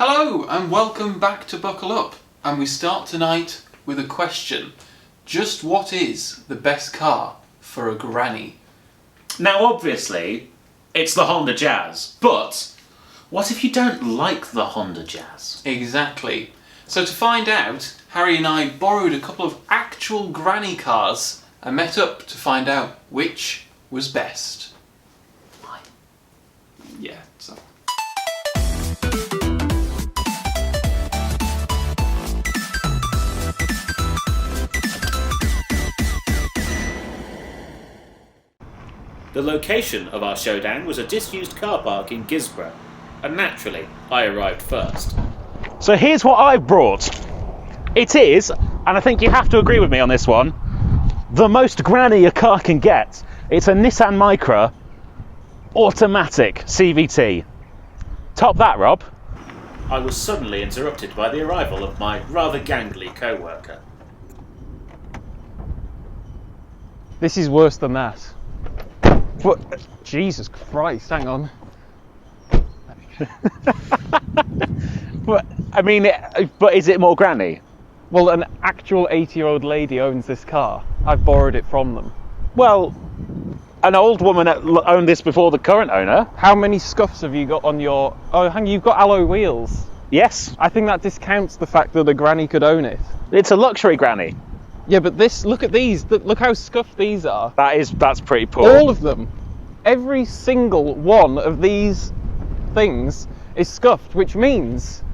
Hello and welcome back to Buckle Up, and we start tonight with a question. Just what is the best car for a granny? Now obviously, it's the Honda Jazz, but what if you don't like the Honda Jazz? Exactly. So to find out, Harry and I borrowed a couple of actual granny cars and met up to find out which was best. Why? Yeah, so... The location of our showdown was a disused car park in Gisborough, and naturally, I arrived first. So here's what I brought. It is, and I think you have to agree with me on this one, the most granny a car can get. It's a Nissan Micra automatic CVT. Top that, Rob. I was suddenly interrupted by the arrival of my rather gangly co-worker. This is worse than that. But, Jesus Christ, hang on. But I mean, but is it more granny? Well, an actual 80-year-old lady owns this car. I've borrowed it from them. Well, an old woman owned this before the current owner. How many scuffs have you got on your... Oh, hang on, you've got alloy wheels. Yes. I think that discounts the fact that a granny could own it. It's a luxury granny. Yeah, but this, look at these. Look how scuffed these are. That's pretty poor. All of them. Every single one of these things is scuffed, which means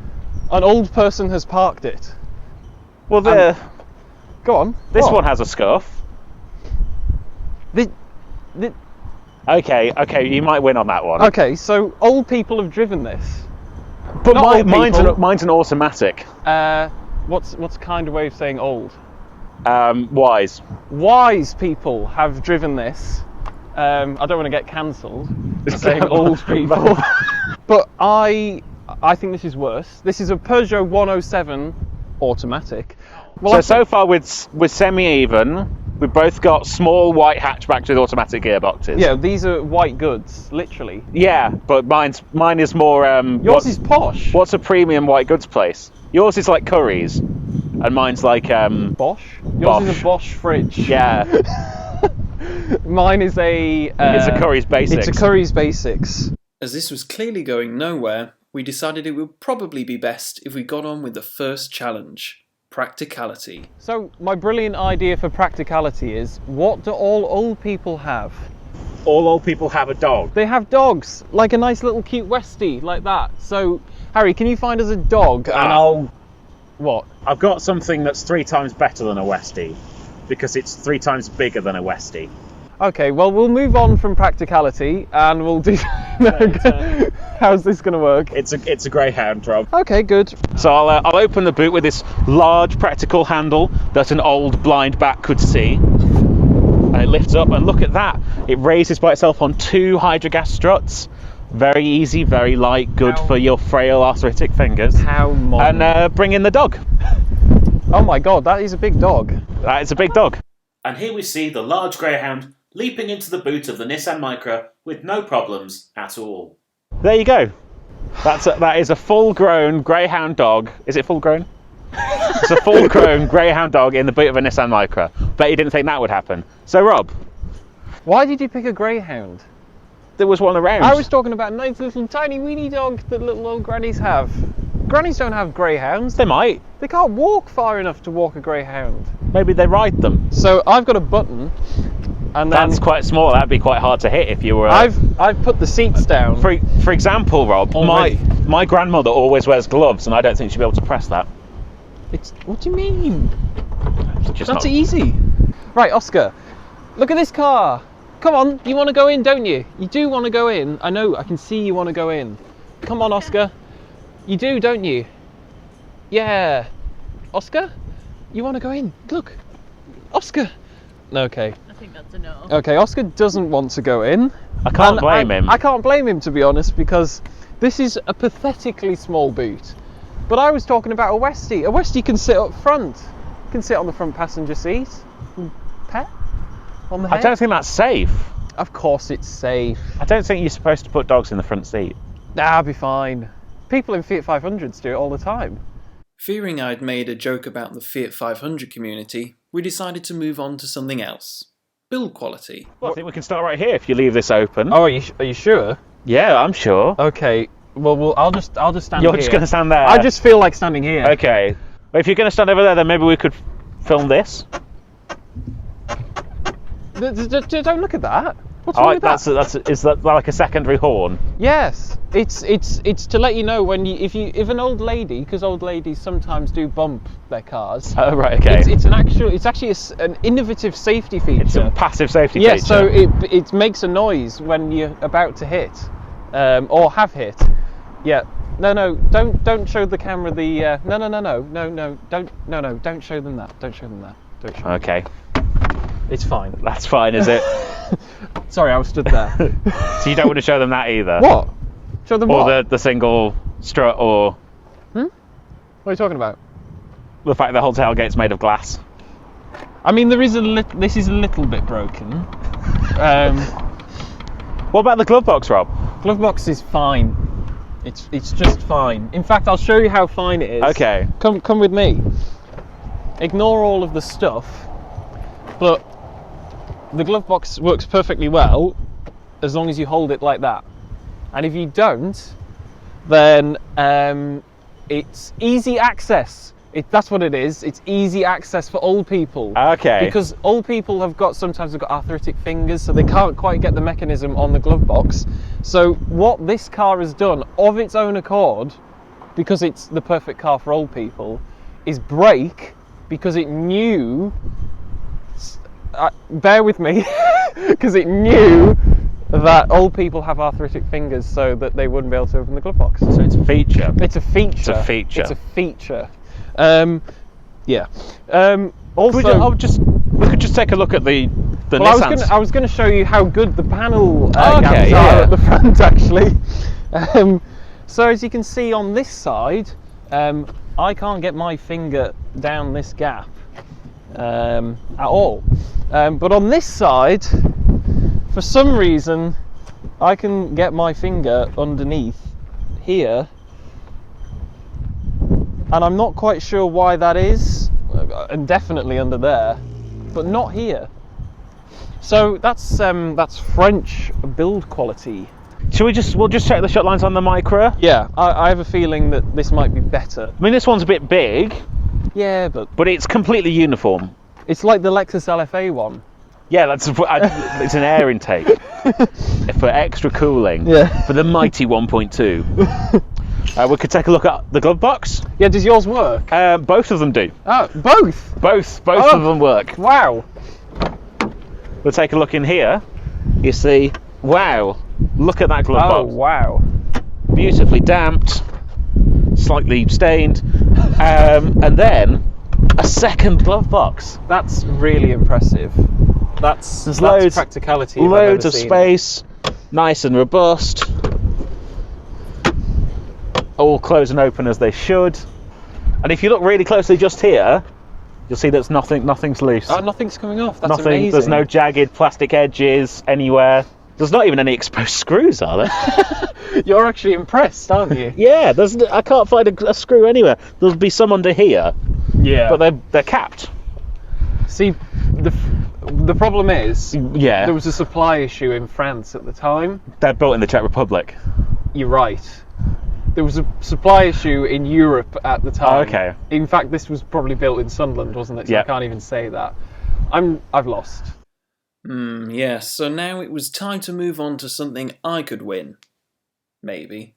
an old person has parked it. Well, go on. This what? one has a scuff. Okay, you might win on that one. Okay, so old people have driven this. But Not old mine's people. mine's an automatic. What's a kind of way of saying old? Wise. Wise people have driven this. I don't want to get cancelled for saying old people. But I think this is worse. This is a Peugeot 107 automatic. Well, So far we're semi-even. We've both got small white hatchbacks with automatic gearboxes. Yeah, these are white goods, literally. Yeah, but mine is more. Yours is posh. What's a premium white goods place? Yours is like Curry's, and mine's like Bosch? Yours Bosch. is a Bosch fridge. Yeah. Mine is a... it's a Curry's Basics. It's a Curry's Basics. As this was clearly going nowhere, we decided it would probably be best if we got on with the first challenge. Practicality. So, my brilliant idea for practicality is, what do all old people have? All old people have a dog. They have dogs, like a nice little cute Westie, like that. So, Harry, can you find us a dog? And I'll... What? I've got something that's 3 times better than a Westie, because it's 3 times bigger than a Westie. Okay, well, we'll move on from practicality, and we'll do... How's this going to work? It's a greyhound, Rob. Okay, good. So I'll open the boot with this large practical handle that an old blind bat could see. And it lifts up, and look at that. It raises by itself on 2 hydrogas struts. Very easy, very light, good for your frail arthritic fingers. How modern. And bring in the dog. Oh my god, that is a big dog. That is a big dog. And here we see the large greyhound leaping into the boot of the Nissan Micra with no problems at all. There you go. That is a full-grown greyhound dog. Is it full-grown? It's a full-grown greyhound dog in the boot of a Nissan Micra. Bet you didn't think that would happen. So, Rob, Why did you pick a greyhound? there was one around. I was talking about a nice little tiny weeny dog that little old grannies have. Grannies don't have greyhounds. They might. They can't walk far enough to walk a greyhound. Maybe they ride them. So I've got a button, and then That's quite small. That'd be quite hard to hit if you were. I've put the seats down. For example, Rob, Already. my grandmother always wears gloves, and I don't think she'd be able to press that. What do you mean? It's just That's not- easy. Right, Oscar, look at this car. Come on, you want to go in, don't you? You do want to go in. I know, I can see you want to go in. Come on, Oscar. You do, don't you? Yeah. Oscar, you want to go in? Look, Oscar. Okay. I think that's a no. Okay, Oscar doesn't want to go in. I can't And blame him. I can't blame him, to be honest, because this is a pathetically small boot. But I was talking about a Westie. A Westie can sit up front. Can sit on the front passenger seat. Pet? On the head? I don't think that's safe. Of course it's safe. I don't think you're supposed to put dogs in the front seat. I'll be fine. People in Fiat 500s do it all the time. Fearing I'd made a joke about the Fiat 500 community, we decided to move on to something else. Build quality. Well, I think we can start right here if you leave this open. Oh, are you sure? Yeah, I'm sure. Okay. Well, I'll just stand You're here. just going to stand there? I just feel like standing here. Okay. Well, if you're going to stand over there, then maybe we could film this. Don't look at that. What's wrong with that? Is that like a secondary horn? Yes, it's to let you know when if an old lady, because old ladies sometimes do bump their cars. Oh right, okay. It's actually an innovative safety feature. It's a passive safety feature. Yeah, so it makes a noise when you're about to hit, or have hit. Yeah. No, don't show the camera the. No, don't show them that. Don't show them that. Don't show Okay. them. It's fine. That's fine, is it? Sorry, I was stood there. So you don't want to show them that either? What? Show them what? Or the single strut, or... What are you talking about? The fact the whole tailgate's made of glass. I mean, this is a little bit broken. What about the glove box, Rob? Glove box is fine. It's just fine. In fact, I'll show you how fine it is. Okay. Come with me. Ignore all of the stuff, but the glove box works perfectly well as long as you hold it like that. And if you don't, then it's easy access. That's what it is. It's easy access for old people. Okay. Because old people sometimes have got arthritic fingers, so they can't quite get the mechanism on the glove box. So what this car has done of its own accord, because it's the perfect car for old people, is brake because it knew. Bear with me, because it knew that old people have arthritic fingers, so that they wouldn't be able to open the glove box. So it's a feature. It's a feature. It's a feature. It's a feature. Yeah. Also, we could just take a look at the Nissans. I was going to show you how good the panel Okay, gaps are yeah. at the front, actually. So as you can see on this side, I can't get my finger down this gap at all. But on this side, for some reason, I can get my finger underneath here, and I'm not quite sure why that is, and definitely under there, but not here. So that's French build quality. We'll just check the shut lines on the Micra. Yeah, I have a feeling that this might be better. I mean, this one's a bit big. Yeah, but it's completely uniform. it's like the Lexus LFA one. Yeah, it's an air intake for extra cooling. Yeah. For the mighty 1.2. We could take a look at the glove box. Yeah, does yours work? Both of them do. Oh, both? Both Oh. of them work. Wow. We'll take a look in here. You see, wow, look at that glove Oh, box. wow. Beautifully damped, slightly stained, and then a second glove box. That's really impressive. That's loads- practicality. if I've Loads ever of seen it. space, nice and robust. All close and open as they should. And if you look really closely just here, you'll see that nothing's loose. Oh, nothing's coming off. That's Nothing. amazing. There's no jagged plastic edges anywhere. There's not even any exposed screws, are there? You're actually impressed, aren't you? Yeah, I can't find a screw anywhere. There'll be some under here, Yeah. but they're capped. See, the problem is, Yeah, there was a supply issue in France at the time. they're built in the Czech Republic. You're right. There was a supply issue in Europe at the time. Oh, okay. In fact, this was probably built in Sunderland, wasn't it? So Yeah. I can't even say that. I've lost. Yes, so now it was time to move on to something I could win. Maybe.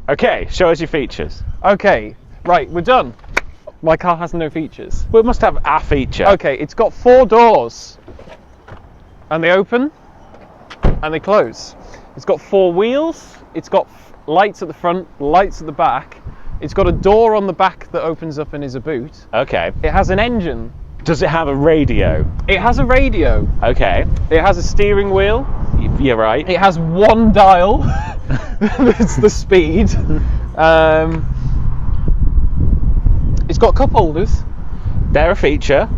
Okay, show us your features. Okay, right, we're done. My car has no features. We must have a feature. Okay, it's got 4 doors, and they open and they close. It's got 4 wheels. It's got lights at the front, lights at the back. It's got a door on the back that opens up and is a boot. Okay. It has an engine. Does it have a radio? It has a radio. Okay. It has a steering wheel. You're right. It has 1 dial. That's the speed. It's got cup holders. They're a feature.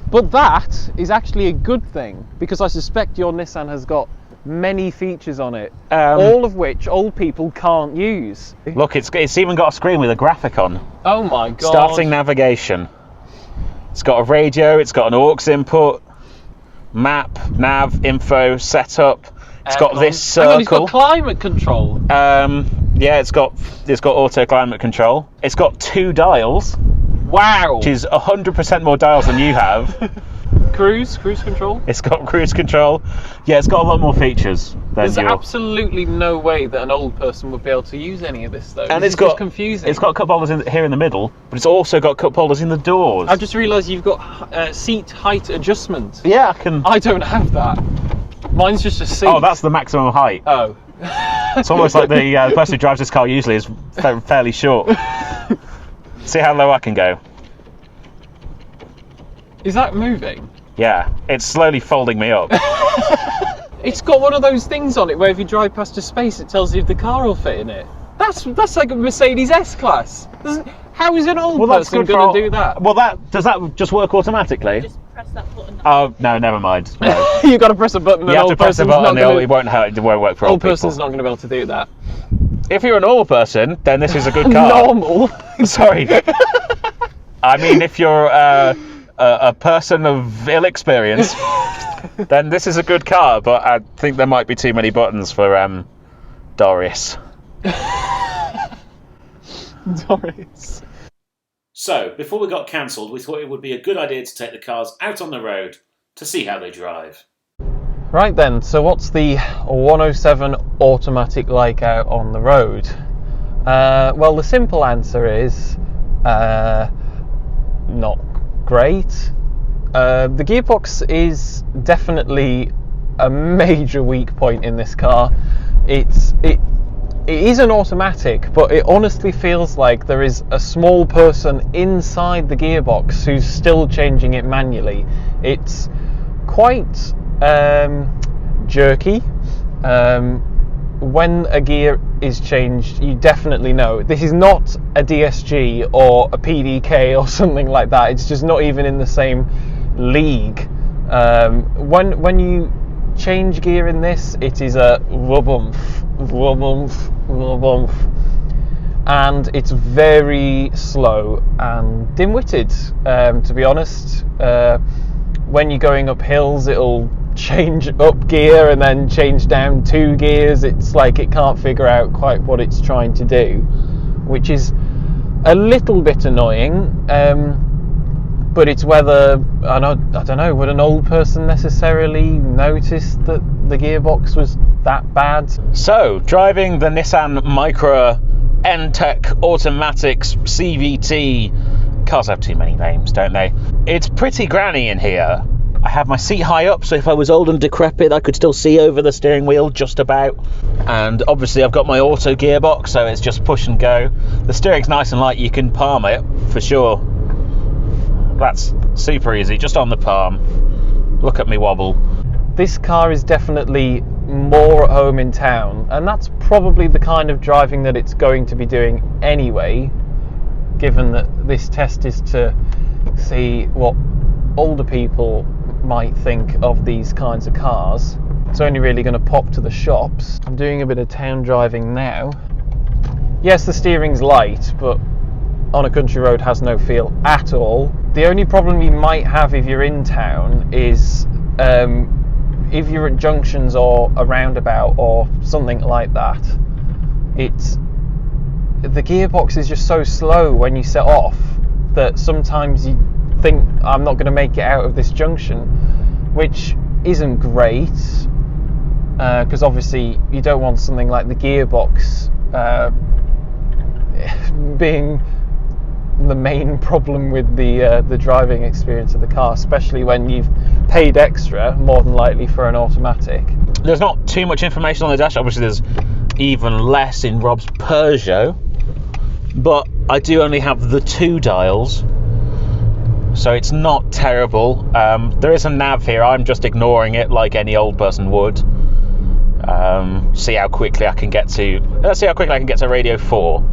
But that is actually a good thing, because I suspect your Nissan has got many features on it, all of which old people can't use. Look, it's even got a screen with a graphic on. Oh my god. Starting navigation. It's got a radio, it's got an aux input, map, nav, info, setup. It's got this circle. Hang on, it's got climate control. Yeah, it's got auto climate control. It's got 2 dials. Wow. Which is 100% more dials than you have. Cruise control. It's got cruise control. Yeah, it's got a lot more features. There's absolutely no way that an old person would be able to use any of this though. And it's got confusing. It's got cup holders here in the middle, but it's also got cup holders in the doors. I've just realised you've got seat height adjustment. Yeah, I can. I don't have that. Mine's just a seat. Oh, that's the maximum height. Oh. It's almost like the person who drives this car usually is fairly short. See how low I can go. Is that moving? Yeah, it's slowly folding me up. It's got one of those things on it where if you drive past a space, it tells you if the car will fit in it. That's like a Mercedes S-Class. How is an old person going to do that? Well, does that just work automatically? Just press that button. Oh no, never mind. No. You've got to press a button. You have to press the button. It won't work for old people. Old person's not going to be able to do that. If you're a normal person, then this is a good car. Normal? Sorry. I mean, if you're a person of ill experience, then this is a good car. But I think there might be too many buttons for Doris. Doris. So, before we got cancelled, we thought it would be a good idea to take the cars out on the road to see how they drive. Right then, so what's the 107 automatic like out on the road? Well, the simple answer is not great. The gearbox is definitely a major weak point in this car. It is an automatic, but it honestly feels like there is a small person inside the gearbox who's still changing it manually. It's quite jerky. When a gear is changed, you definitely know. This is not a DSG or a PDK or something like that. It's just not even in the same league. When you change gear in this, it is a wubumf, and it's very slow and dim-witted, to be honest. When you're going up hills, it'll change up gear and then change down 2 gears. It's like it can't figure out quite what it's trying to do, which is a little bit annoying. But it's whether, I don't know, would an old person necessarily notice that the gearbox was that bad? So, driving the Nissan Micra N-Tech Automatics CVT. Cars have too many names, don't they? It's pretty granny in here. I have my seat high up, so if I was old and decrepit, I could still see over the steering wheel just about. And obviously I've got my auto gearbox, so it's just push and go. The steering's nice and light, you can palm it, for sure. That's super easy, just on the palm. Look at me wobble. This car is definitely more at home in town, and that's probably the kind of driving that it's going to be doing anyway, given that this test is to see what older people might think of these kinds of cars. It's only really going to pop to the shops. I'm doing a bit of town driving now. Yes, the steering's light, but on a country road has no feel at all. The only problem you might have if you're in town is if you're at junctions or a roundabout or something like that, the gearbox is just so slow when you set off that sometimes you think, I'm not going to make it out of this junction, which isn't great, because obviously you don't want something like the gearbox being the main problem with the driving experience of the car, especially when you've paid extra, more than likely, for an automatic. There's not too much information on the dash. Obviously there's even less in Rob's Peugeot, but I do only have the 2 dials, so it's not terrible. There is a nav here. I'm just ignoring it like any old person would. See how quickly I can get to. Let's see how quickly I can get to Radio 4.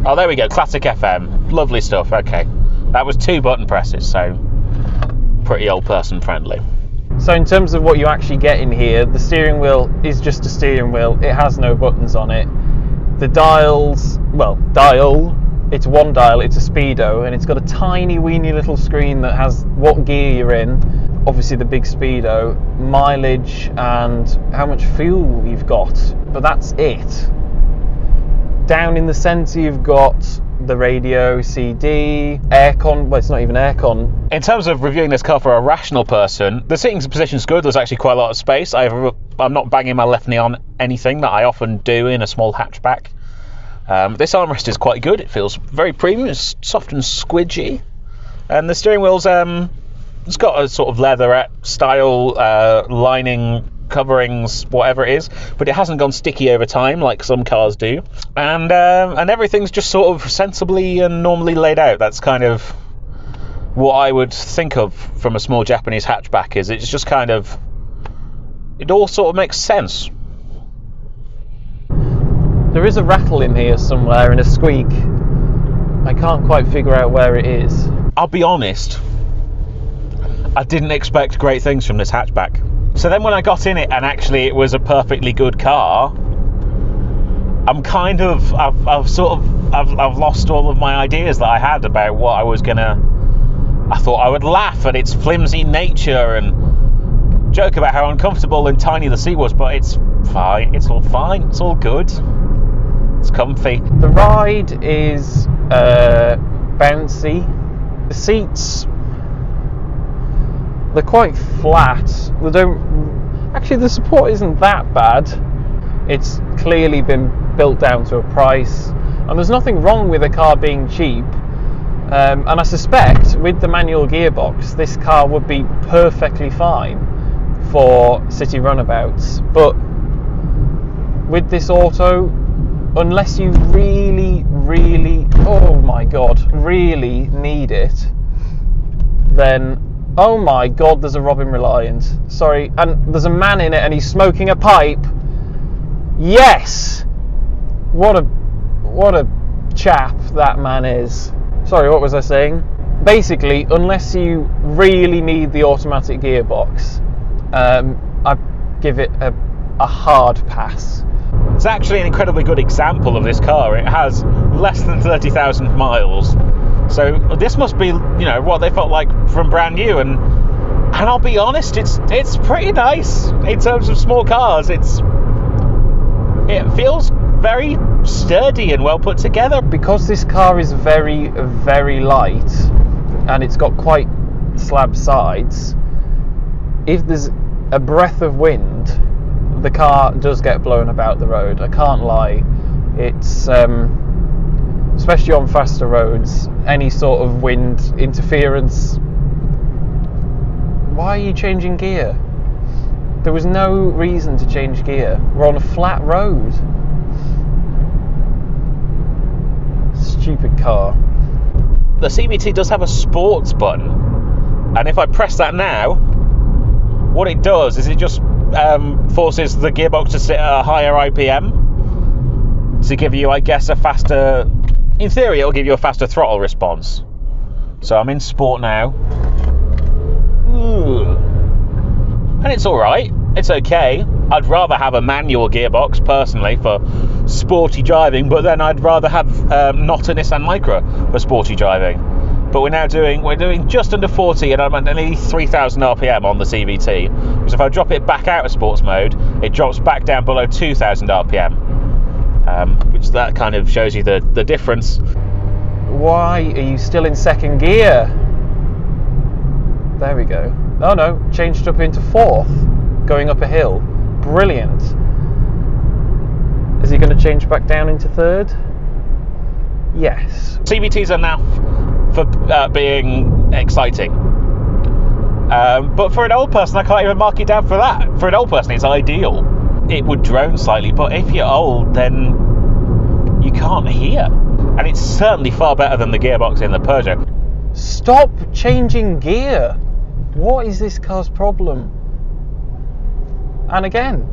Oh, there we go. Classic FM. Lovely stuff. Okay, that was 2 button presses, so pretty old person friendly. So in terms of what you actually get in here, the steering wheel is just a steering wheel. It has no buttons on it. The dials, well, it's one dial, it's a speedo, and it's got a tiny weeny little screen that has what gear you're in, obviously the big speedo, mileage and how much fuel you've got, but that's it. Down in the centre you've got the radio, CD, aircon. Well, it's not even aircon. In terms of reviewing this car for a rational person, the sitting position's good. There's actually quite a lot of space. I'm not banging my left knee on anything that I often do in a small hatchback. This armrest is quite good. It feels very premium. It's soft and squidgy. And the steering wheel's it's got a sort of leatherette style lining, coverings, whatever it is, but it hasn't gone sticky over time like some cars do, and everything's just sort of sensibly and normally laid out. That's kind of what I would think of from a small Japanese hatchback. Is it's just kind of, it all sort of makes sense. There is a rattle in here somewhere and a squeak. I can't quite figure out where it is. I'll be honest, I didn't expect great things from this hatchback. So then when I got in it and actually it was a perfectly good car, I've lost all of my ideas that I had about what I was gonna. I thought I would laugh at its flimsy nature and joke about how uncomfortable and tiny the seat was, but it's fine. It's all fine. It's all good. It's comfy. The ride is bouncy. The seats, they're quite flat. Actually, the support isn't that bad. It's clearly been built down to a price, and there's nothing wrong with a car being cheap. And I suspect with the manual gearbox, this car would be perfectly fine for city runabouts. But with this auto, unless you really, oh my god, really need it, then oh my god, there's a Robin Reliant. Sorry, and there's a man in it and he's smoking a pipe. Yes! What a chap that man is. Sorry, what was I saying? Basically, unless you really need the automatic gearbox, I give it a hard pass. It's actually an incredibly good example of this car. It has less than 30,000 miles. So this must be, what they felt like from brand new, and I'll be honest, it's pretty nice in terms of small cars. It feels very sturdy and well put together. Because this car is very, very light and it's got quite slab sides, if there's a breath of wind, the car does get blown about the road. I can't lie. It's especially on faster roads, any sort of wind interference. Why are you changing gear? There was no reason to change gear. We're on a flat road. Stupid car. The CVT does have a sports button, and if I press that now, what it does is it just forces the gearbox to sit at a higher RPM to give you, I guess, a faster, in theory it'll give you a faster throttle response. So I'm in sport now. Ooh. And it's alright, it's okay. I'd rather have a manual gearbox personally for sporty driving, but then I'd rather have not a Nissan Micra for sporty driving. But we're doing just under 40 and I'm at nearly 3,000 RPM on the CVT. Because if I drop it back out of sports mode, it drops back down below 2,000 RPM. Which that kind of shows you the difference. Why are you still in second gear? There we go. Oh no, changed up into fourth, going up a hill. Brilliant. Is he going to change back down into third? Yes. CVTs are now for being exciting. But for an old person, I can't even mark it down for that. For an old person, it's ideal. It would drone slightly, but if you're old, then you can't hear. And it's certainly far better than the gearbox in the Peugeot. Stop changing gear. What is this car's problem? And again,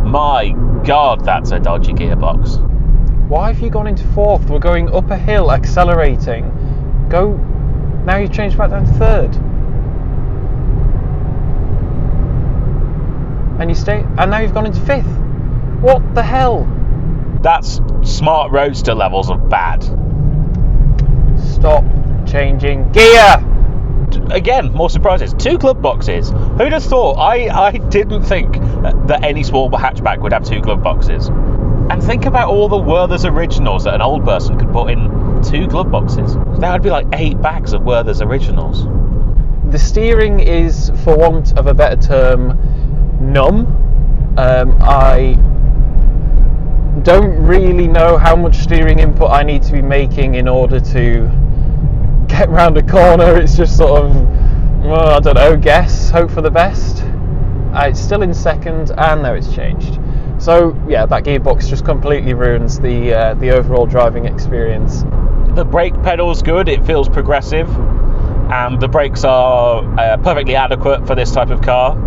my god, that's a dodgy gearbox. Why have you gone into fourth? We're going up a hill, accelerating. Go. Now you've changed back down to third. and you stay, and now you've gone into 5th. What the hell? That's smart roadster levels of bad. Stop changing gear. Again, more surprises. 2 glove boxes. Who'd have thought? I didn't think that any small hatchback would have 2 glove boxes. And think about all the Werther's Originals that an old person could put in 2 glove boxes. That would be like 8 bags of Werther's Originals. The steering is, for want of a better term, numb. I don't really know how much steering input I need to be making in order to get round a corner. It's just sort of, well, I don't know, guess, hope for the best. It's still in 2nd, and now it's changed. So yeah, that gearbox just completely ruins the overall driving experience. The brake pedal's good, it feels progressive, and the brakes are perfectly adequate for this type of car.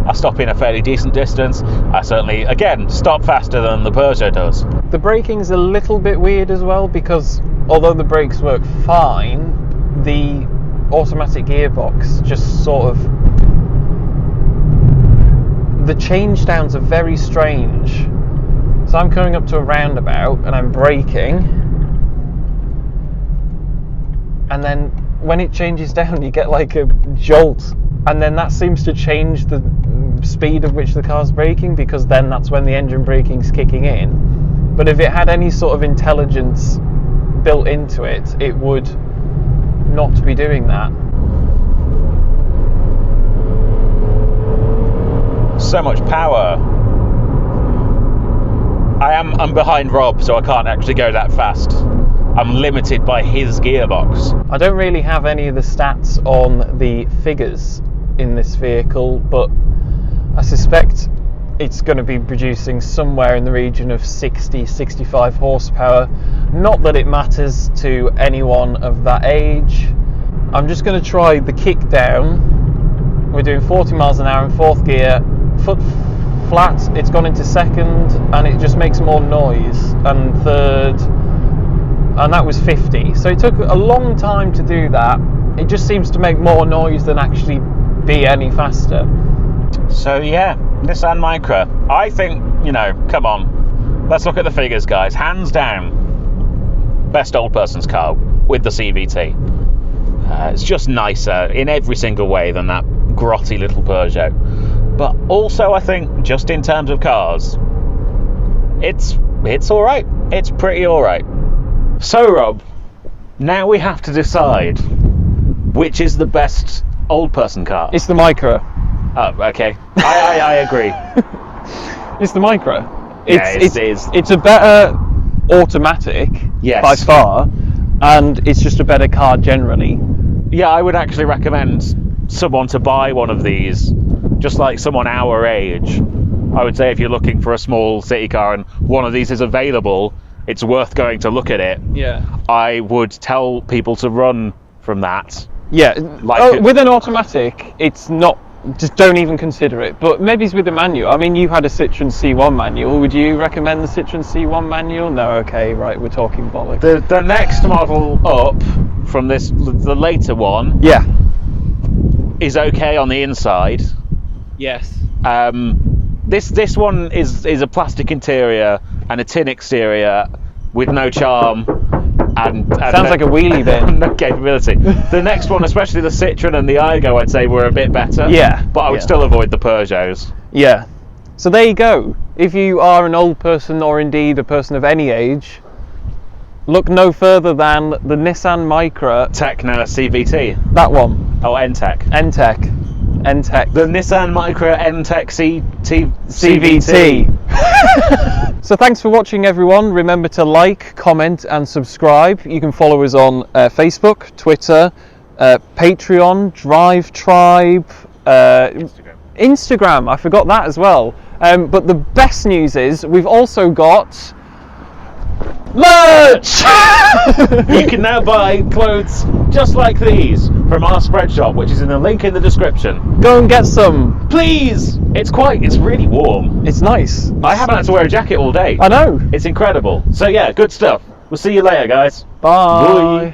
I stop in a fairly decent distance. I certainly, again, stop faster than the Peugeot does. The braking's a little bit weird as well, because although the brakes work fine, the automatic gearbox just sort of, the change downs are very strange. So I'm coming up to a roundabout and I'm braking, and then when it changes down you get like a jolt, and then that seems to change the speed at which the car's braking, because then that's when the engine braking's kicking in. But if it had any sort of intelligence built into it, it would not be doing that. So much power. I'm behind Rob, so I can't actually go that fast. I'm limited by his gearbox. I don't really have any of the stats on the figures in this vehicle, but I suspect it's going to be producing somewhere in the region of 60-65 horsepower. Not that it matters to anyone of that age. I'm just going to try the kick down. We're doing 40 miles an hour in 4th gear, foot flat. It's gone into 2nd, and it just makes more noise, and 3rd, and that was 50. So it took a long time to do that. It just seems to make more noise than actually be any faster. So yeah, Nissan Micra. I think, come on, let's look at the figures, guys. Hands down, best old person's car with the CVT. It's just nicer in every single way than that grotty little Peugeot. But also, I think, just in terms of cars, it's all right. It's pretty all right. So, Rob, now we have to decide which is the best old person car. It's the Micra. Oh, okay. I agree. It's the Micra. It's a better automatic, yes, by far, and it's just a better car generally. Yeah, I would actually recommend someone to buy one of these, just like someone our age. I would say if you're looking for a small city car and one of these is available, it's worth going to look at it. Yeah. I would tell people to run from that. Yeah, with an automatic, it's not, just don't even consider it. But maybe it's with a manual. I mean, you had a Citroen C1 manual. Would you recommend the Citroen C1 manual? No, okay, right, we're talking bollocks. The next model up from this, the later one, yeah, is okay on the inside. Yes. This one is a plastic interior and a tin exterior with no charm. And sounds like a wheelie bin. No capability. The next one, especially the Citroen and the Igo, I'd say were a bit better. Yeah. But I would still avoid the Peugeots. Yeah. So there you go. If you are an old person, or indeed a person of any age, look no further than the Nissan Micra Tecna CVT. That one. Oh, NTEC. NTEC. The Nissan Micra NTEC CVT. So thanks for watching, everyone. Remember to like, comment and subscribe. You can follow us on Facebook, Twitter, Patreon, Drive Tribe, Instagram. I forgot that as well. But the best news is we've also got merch! You can now buy clothes just like these from our spread shop, which is in the link in the description. Go and get some, please. It's really warm. It's nice. I haven't had to wear a jacket all day. I know. It's incredible. So yeah, good stuff. We'll see you later, guys. Bye. Bye.